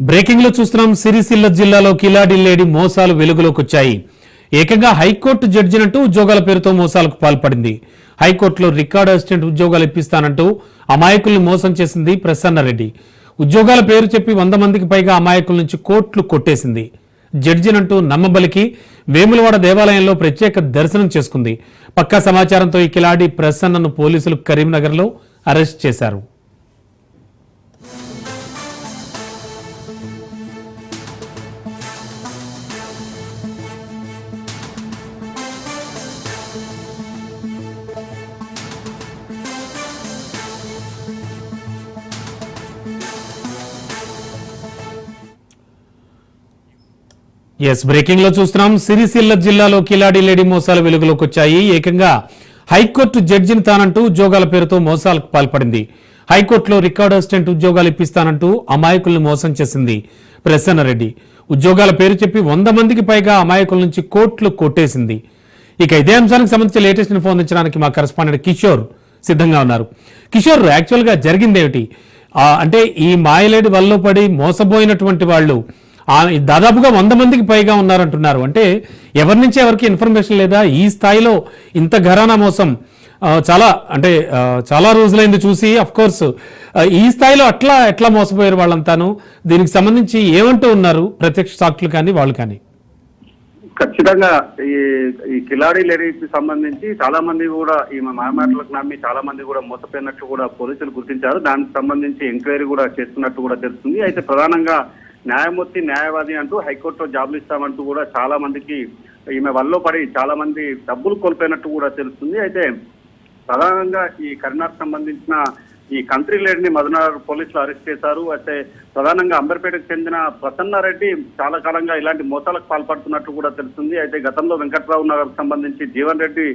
Breaking లో చూస్తున్నాం. సిరిసిల్ల జిల్లాలో కిలాడి లేడి మోసాలు వెలుగులోకి వచ్చాయి. ఏకంగా హైకోర్టు జడ్జినంటూ ఉద్యోగాల పేరుతో మోసాలకు పాల్పడింది. హైకోర్టులో రికార్డ్ అసిస్టెంట్ ఉద్యోగాలు ఇప్పిస్తానంటూ అమాయకుల్ని మోసం చేసింది ప్రసన్నరెడ్డి. ఉద్యోగాల పేరు చెప్పి 100 మందికి పైగా అమాయకుల నుంచి కోట్లు కొట్టేసింది. జడ్జినంటూ నమ్మబలికి వేములవాడ దేవాలయంలో ప్రత్యేక దర్శనం చేసుకుంది. పక్కా సమాచారంతో ఈ కిలాడి ప్రసన్నను పోలీసులు కరీంనగర్లో అరెస్ట్ చేశారు. బ్రేకింగ్ లో చూస్తున్నాం. సిరిసిల్ల జిల్లాలో కిలాడి లేడీ మోసాలు వెలుగులోకి వచ్చాయి. ఏకంగా హైకోర్టు జడ్జిని తానంటూ ఉద్యోగాల పేరుతో మోసాలకు పాల్పడింది. హైకోర్టులో రికార్డ్ అసిస్టెంట్ ఉద్యోగాలు ఇప్పిస్తానంటూ అమాయకుల్ని మోసం చేసింది ప్రసన్నరెడ్డి. ఉద్యోగాల పేరు చెప్పి 100 మందికి పైగా అమాయకుల నుంచి కోట్లు కొట్టేసింది. ఇక ఇదే అంశానికి సంబంధించి లేటెస్ట్ ఇన్ఫో అందించడానికి మా కరెస్పాండెంట్ కిషోర్ సిద్ధంగా ఉన్నారు. కిషోర్, యాక్చువల్ గా జరిగిందేమిటి? అంటే ఈ మాయలేడి వల్ల పడి మోసపోయినటువంటి వాళ్ళు దాదాపుగా 100 మందికి పైగా ఉన్నారంటున్నారు. అంటే ఎవరి నుంచి ఎవరికి ఇన్ఫర్మేషన్ లేదా? ఈ స్థాయిలో ఇంత ఘరానా మోసం చాలా రోజులైంది చూసి. అఫ్ కోర్స్ ఈ స్థాయిలో ఎట్లా మోసపోయారు వాళ్ళంతాను? దీనికి సంబంధించి ఏమంటూ ఉన్నారు ప్రత్యక్ష సాక్షులు కానీ వాళ్ళు కానీ? ఖచ్చితంగా ఈ కిలాడి లేడీకి సంబంధించి చాలా మంది కూడా ఈ మాయమాటలకు నమ్మి చాలా మంది కూడా మోసపోయినట్లు కూడా పోలీసులు గుర్తించారు. దానికి సంబంధించి ఎంక్వైరీ కూడా చేస్తున్నట్టు కూడా తెలుస్తుంది. అయితే ప్రధానంగా న్యాయమూర్తి న్యాయవాది అంటూ హైకోర్టులో జాబులు ఇస్తామంటూ కూడా చాలా మందికి ఈమె వల్ల పడి చాలా మంది డబ్బులు కోల్పోయినట్టు కూడా తెలుస్తుంది. అయితే ప్రధానంగా ఈ కరీంనగర్ సంబంధించిన ఈ కంట్రీ లేడీని మదనగర్ పోలీసులు అరెస్ట్ చేశారు. అయితే ప్రధానంగా అంబర్పేటకు చెందిన ప్రసన్నారెడ్డి చాలా కాలంగా ఇలాంటి మోసాలకు పాల్పడుతున్నట్టు కూడా తెలుస్తుంది. అయితే గతంలో వెంకట్రావు నగర్ సంబంధించి జీవన్ రెడ్డి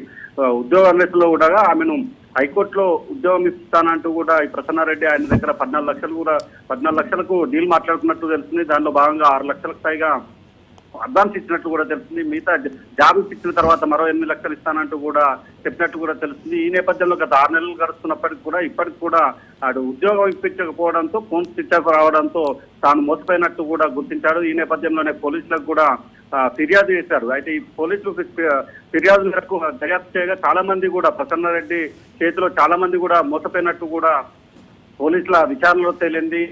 ఉద్యోగ అన్వేషణలో కూడా ఆమెను హైకోర్టులో ఉద్యోగం ఇస్తానంటూ కూడా ఈ ప్రసన్నారెడ్డి ఆయన దగ్గర 14 లక్షలకు డీల్ మాట్లాడుకున్నట్టు తెలుస్తుంది. దానిలో భాగంగా 6 లక్షలకు పైగా అడ్వాన్స్ ఇచ్చినట్టు కూడా తెలుస్తుంది. మిగతా జాబ్ ఇచ్చిన తర్వాత మరో 8 లక్షలు ఇస్తానంటూ కూడా చెప్పినట్టు కూడా తెలుస్తుంది. ఈ నేపథ్యంలో గత 6 నెలలు గడుస్తున్నప్పటికీ కూడా ఇప్పటికి కూడా ఆడు ఉద్యోగం ఇప్పించకపోవడంతో ఫోన్ స్విచ్ ఆఫ్ రావడంతో తాను మోసపోయినట్టు కూడా గుర్తించాడు. ఈ నేపథ్యంలోనే పోలీసులకు కూడా ఫిర్యాదు చేశారు. అయితే ఈ పోలీసులు ఫిర్యాదు మేరకు దర్యాప్తు చేయగా చాలా మంది కూడా ప్రసన్నారెడ్డి చేతిలో చాలా మంది కూడా మోసపోయినట్టు కూడా పోలీసుల విచారణలో తేలింది.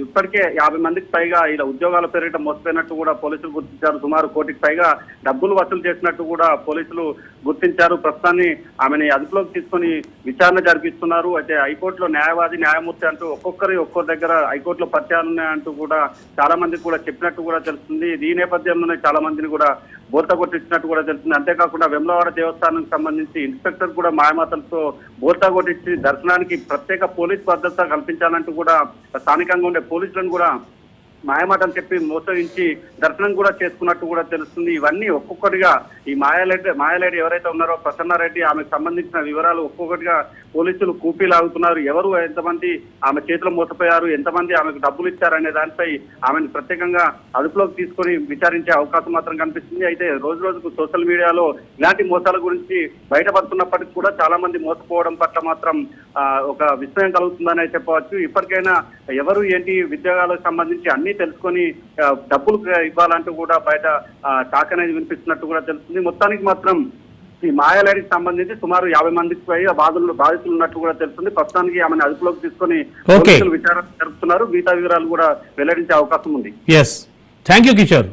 ఇప్పటికే 50 మందికి పైగా ఇలా ఉద్యోగాల పేరిట మోసపోయినట్టు కూడా పోలీసులు గుర్తించారు. సుమారు 1 కోటికి పైగా డబ్బులు వసూలు చేసినట్టు కూడా పోలీసులు గుర్తించారు. ప్రస్తుతాన్ని ఆమెని అదుపులోకి తీసుకుని విచారణ జరిపిస్తున్నారు. అయితే హైకోర్టులో న్యాయవాది న్యాయమూర్తి అంటూ ఒక్కొక్కరి దగ్గర హైకోర్టులో పరిచయాలు ఉన్నాయంటూ కూడా చాలా మందికి కూడా చెప్పినట్టు కూడా తెలుస్తుంది. ఈ నేపథ్యంలోనే చాలా మందిని కూడా బోర్త కొట్టించినట్టు కూడా తెలుస్తుంది. అంతేకాకుండా వేములవాడ దేవస్థానానికి సంబంధించి ఇన్స్పెక్టర్ కూడా మాయమాతలతో బోర్త కొట్టించి దర్శనానికి ప్రత్యేక పోలీస్ భద్రత కల్పించాలంటూ కూడా స్థానికంగా ఉండే పోలీసులను కూడా మాయమాటలు చెప్పి మోసగించి దర్శనం కూడా చేసుకున్నట్టు కూడా తెలుస్తుంది. ఇవన్నీ ఒక్కొక్కటిగా ఈ మాయాలేడి ఎవరైతే ఉన్నారో ప్రసన్నారెడ్డి ఆమెకు సంబంధించిన వివరాలు ఒక్కొక్కటిగా పోలీసులు కూపీలాగుతున్నారు. ఎవరు ఎంతమంది ఆమె చేతిలో మోసపోయారు, ఎంతమంది ఆమెకు డబ్బులు ఇచ్చారనే దానిపై ఆమెను ప్రత్యేకంగా అదుపులోకి తీసుకొని విచారించే అవకాశం మాత్రం కనిపిస్తుంది. అయితే రోజు రోజుకు సోషల్ మీడియాలో ఇలాంటి మోసాల గురించి బయటపడుతున్నప్పటికీ కూడా చాలా మంది మోసపోవడం పట్ల మాత్రం ఒక విస్మయం కలుగుతుందనే చెప్పవచ్చు. ఇప్పటికైనా ఎవరు ఏంటి ఉద్యోగాలకు సంబంధించి అన్ని తెలుసుకొని డబ్బులు ఇవ్వాలంటూ కూడా బయట టాక్ అనేది వినిపిస్తున్నట్టు కూడా తెలుస్తుంది. మొత్తానికి మాత్రం ఈ మాయాలేడికి సంబంధించి సుమారు 50 మందికి పైగా బాధితులు ఉన్నట్టు కూడా తెలుస్తుంది. ప్రస్తుతానికి ఆమెను అదుపులోకి తీసుకొని విచారణ జరుపుతున్నారు. మిగతా వివరాలు కూడా వెల్లడించే అవకాశం ఉంది. Thank you Kishore.